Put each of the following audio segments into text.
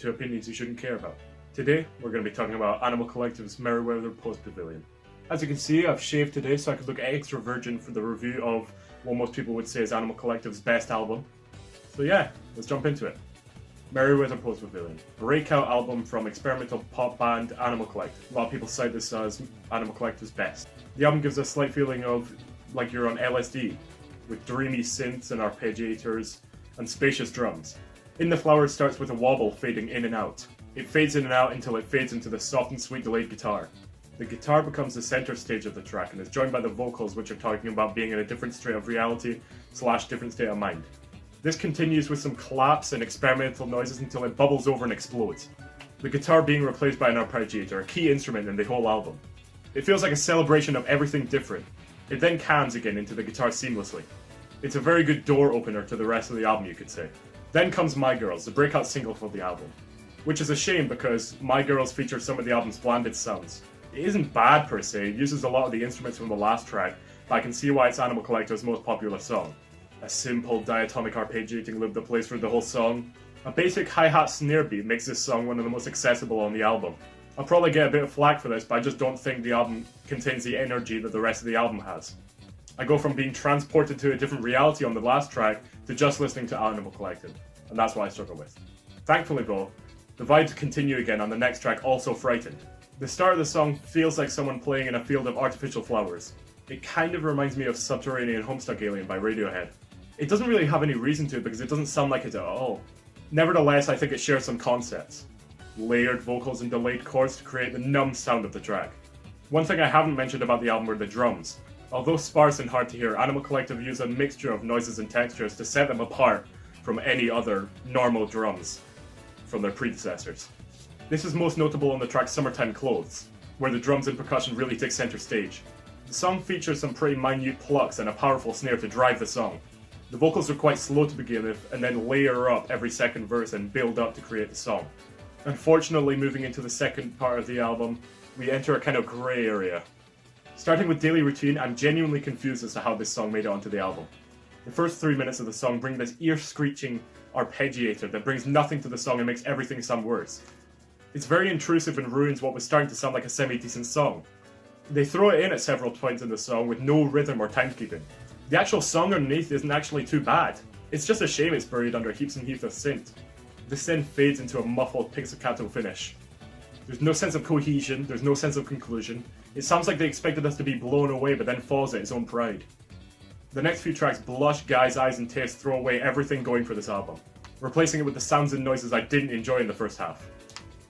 to opinions you shouldn't care about. Today, we're going to be talking about Animal Collective's Merriweather Post Pavilion. As you can see, I've shaved today so I could look extra virgin for the review of what most people would say is Animal Collective's best album. So yeah, let's jump into it. Merriweather Post Pavilion, breakout album from experimental pop band Animal Collective. A lot of people cite this as Animal Collective's best. The album gives a slight feeling of like you're on LSD, with dreamy synths and arpeggiators and spacious drums. In the Flowers starts with a wobble fading in and out. It fades in and out until it fades into the soft and sweet delayed guitar. The guitar becomes the center stage of the track and is joined by the vocals, which are talking about being in a different state of reality / different state of mind. This continues with some claps and experimental noises until it bubbles over and explodes. The guitar being replaced by an arpeggiator, a key instrument in the whole album. It feels like a celebration of everything different. It then cams again into the guitar seamlessly. It's a very good door opener to the rest of the album, you could say. Then comes My Girls, the breakout single for the album. Which is a shame because My Girls features some of the album's blanded sounds. It isn't bad per se, it uses a lot of the instruments from the last track, but I can see why it's Animal Collective's most popular song. A simple diatonic arpeggiating loop that plays through the whole song. A basic hi-hat snare beat makes this song one of the most accessible on the album. I'll probably get a bit of flack for this, but I just don't think the album contains the energy that the rest of the album has. I go from being transported to a different reality on the last track to just listening to Animal Collective, and that's what I struggle with. Thankfully though, the vibes continue again on the next track, Also Frightened. The start of the song feels like someone playing in a field of artificial flowers. It kind of reminds me of Subterranean Homestuck Alien by Radiohead. It doesn't really have any reason to because it doesn't sound like it at all. Nevertheless, I think it shares some concepts. Layered vocals and delayed chords to create the numb sound of the track. One thing I haven't mentioned about the album were the drums. Although sparse and hard to hear, Animal Collective use a mixture of noises and textures to set them apart from any other normal drums from their predecessors. This is most notable on the track Summertime Clothes, where the drums and percussion really take center stage. The song features some pretty minute plucks and a powerful snare to drive the song. The vocals are quite slow to begin with, and then layer up every second verse and build up to create the song. Unfortunately, moving into the second part of the album, we enter a kind of grey area. Starting with Daily Routine, I'm genuinely confused as to how this song made it onto the album. The first 3 minutes of the song bring this ear-screeching arpeggiator that brings nothing to the song and makes everything sound worse. It's very intrusive and ruins what was starting to sound like a semi-decent song. They throw it in at several points in the song with no rhythm or timekeeping. The actual song underneath isn't actually too bad. It's just a shame it's buried under heaps and heaps of synth. This then fades into a muffled pizzicato finish. There's no sense of cohesion, there's no sense of conclusion. It sounds like they expected us to be blown away but then falls at its own pride. The next few tracks blush, guys, eyes and taste throw away everything going for this album, replacing it with the sounds and noises I didn't enjoy in the first half.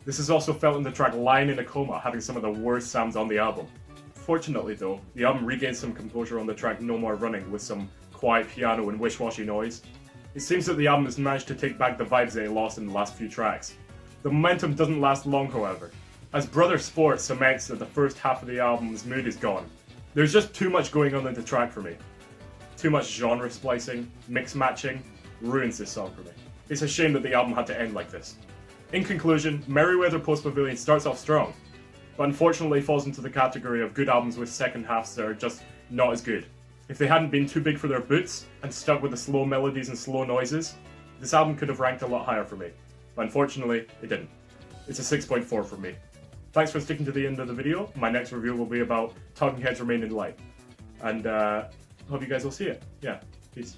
This is also felt in the track Lying in a Coma, having some of the worst sounds on the album. Fortunately though, the album regains some composure on the track No More Running with some quiet piano and wish-washy noise. It seems that the album has managed to take back the vibes that it lost in the last few tracks. The momentum doesn't last long however, as Brother Sport cements that the first half of the album's mood is gone. There's just too much going on in the track for me. Too much genre splicing, mix matching, ruins this song for me. It's a shame that the album had to end like this. In conclusion, Merriweather Post Pavilion starts off strong, but unfortunately falls into the category of good albums with second halves that are just not as good. If they hadn't been too big for their boots and stuck with the slow melodies and slow noises, this album could have ranked a lot higher for me. But unfortunately, it didn't. It's a 6.4 for me. Thanks for sticking to the end of the video. My next review will be about Talking Heads Remain in Light. And hope you guys will see it. Yeah, peace.